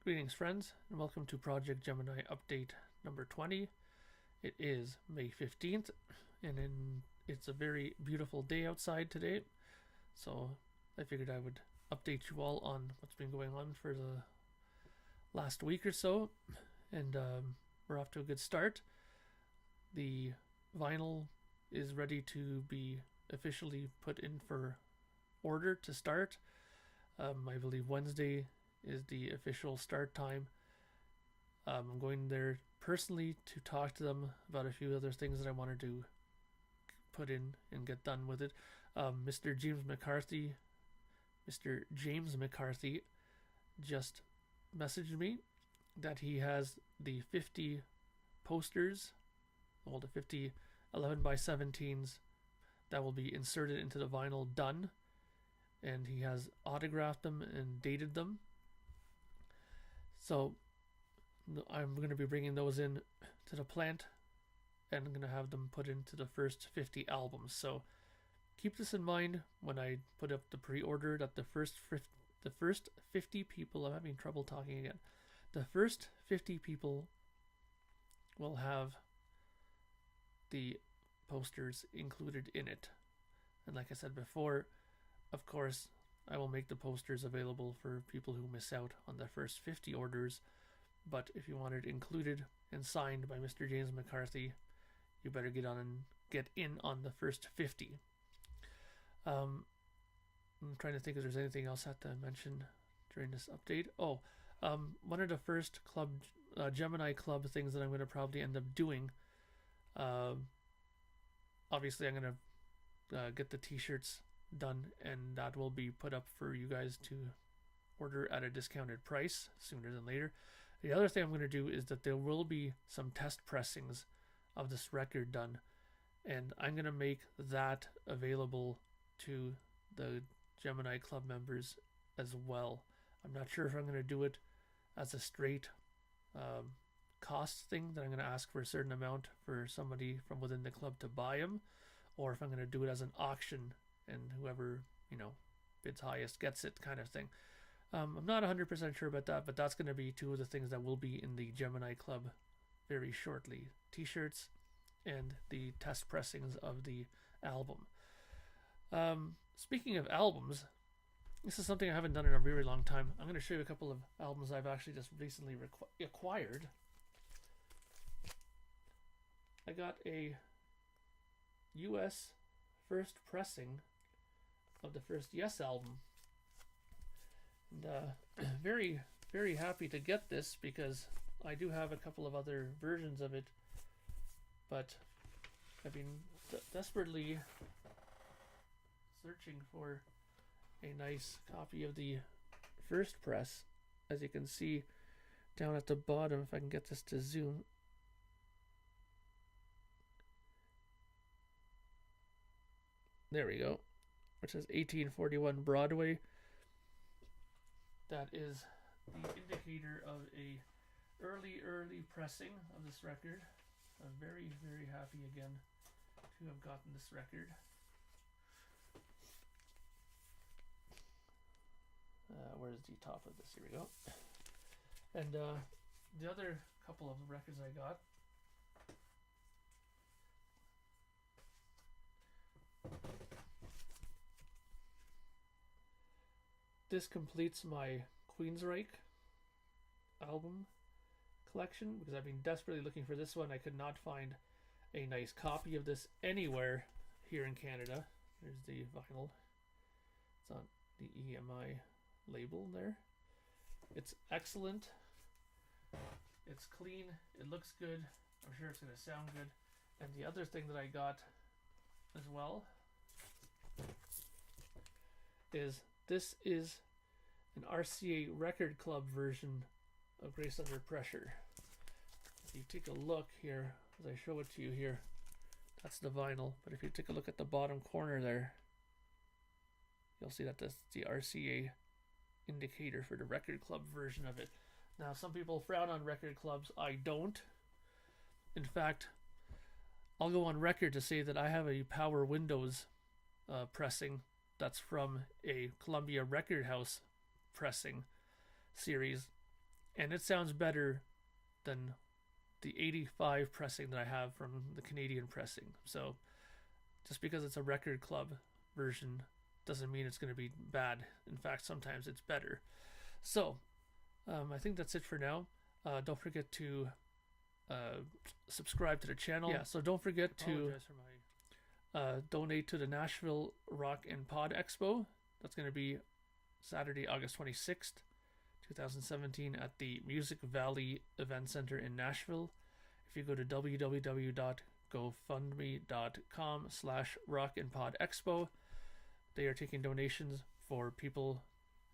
Greetings, friends, and welcome to Projekt Gemineye update number 20. It is May 15th, and it's a very beautiful day outside today, so I figured I would update you all on what's been going on for the last week or so, and we're off to a good start. The vinyl is ready to be officially put in for order to start. I believe Wednesday is the official start time. I'm going there personally to talk to them about a few other things that I wanted to put in and get done with it. Mr. James McCarthy just messaged me that he has the 50 posters, well, the 50 11 by 17s that will be inserted into the vinyl done, and he has autographed them and dated them. So I'm going to be bringing those in to the plant, and I'm going to have them put into the first 50 albums. So keep this in mind when I put up the pre-order, that the first 50 people, I'm having trouble talking again, the first 50 people will have the posters included in it. And like I said before, of course, I will make the posters available for people who miss out on the first 50 orders. But if you want it included and signed by Mr. James McCarthy, you better get in on the first 50. I'm trying to think if there's anything else I have to mention during this update. One of the first Gemini Club things that I'm going to probably end up doing. Obviously, I'm going to get the t-shirts done, and that will be put up for you guys to order at a discounted price sooner than later. The other thing I'm going to do is that there will be some test pressings of this record done, and I'm going to make that available to the Gemini Club members as well. I'm not sure if I'm going to do it as a straight cost thing, that I'm going to ask for a certain amount for somebody from within the club to buy them, or if I'm going to do it as an auction and whoever, bids highest gets it kind of thing. I'm not 100% sure about that, but that's going to be two of the things that will be in the Gemini Club very shortly. T-shirts and the test pressings of the album. Speaking of albums, this is something I haven't done in a very long time. I'm going to show you a couple of albums I've actually just recently acquired. I got a US first pressing of the first Yes album. And very, very happy to get this, because I do have a couple of other versions of it, but I've been desperately searching for a nice copy of the first press. As you can see down at the bottom, if I can get this to zoom, there we go, which says 1841 Broadway. That is the indicator of a early pressing of this record. I'm very, very happy again to have gotten this record. Where's the top of this? Here we go. And the other couple of records I got, this completes my Queensryche album collection, because I've been desperately looking for this one. I could not find a nice copy of this anywhere here in Canada. There's the vinyl. It's on the EMI label there. It's excellent. It's clean. It looks good. I'm sure it's going to sound good. And the other thing that I got as well is this is an RCA Record Club version of Grace Under Pressure. If you take a look here, as I show it to you here, that's the vinyl. But if you take a look at the bottom corner there, you'll see that that's the RCA indicator for the Record Club version of it. Now, some people frown on record clubs. I don't. In fact, I'll go on record to say that I have a Power Windows pressing that's from a Columbia Record House pressing series, and it sounds better than the 85 pressing that I have from the Canadian pressing. So just because it's a record club version doesn't mean it's going to be bad. In fact, sometimes it's better. So I think that's it for now. Don't forget to subscribe to the channel. Yeah, so don't forget to donate to the Nashville Rock and Pod Expo. That's going to be Saturday, August 26th, 2017 at the Music Valley Event Center in Nashville. If you go to www.gofundme.com/rockandpodexpo, they are taking donations for people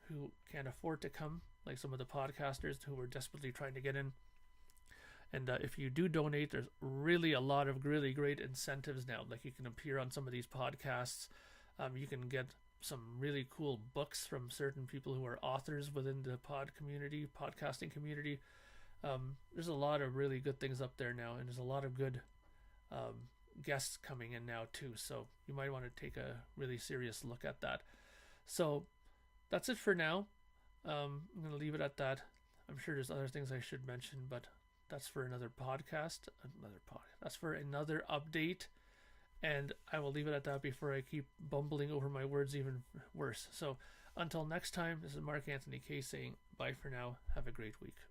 who can't afford to come, like some of the podcasters who are desperately trying to get in. And if you do donate, there's really a lot of really great incentives now. Like you can appear on some of these podcasts. You can get some really cool books from certain people who are authors within the podcasting community. There's a lot of really good things up there now, and there's a lot of good guests coming in now too. So you might want to take a really serious look at that. So that's it for now. I'm going to leave it at that. I'm sure there's other things I should mention, but that's for another podcast. That's for another update. And I will leave it at that before I keep bumbling over my words even worse. So until next time, this is Mark Anthony K saying bye for now. Have a great week.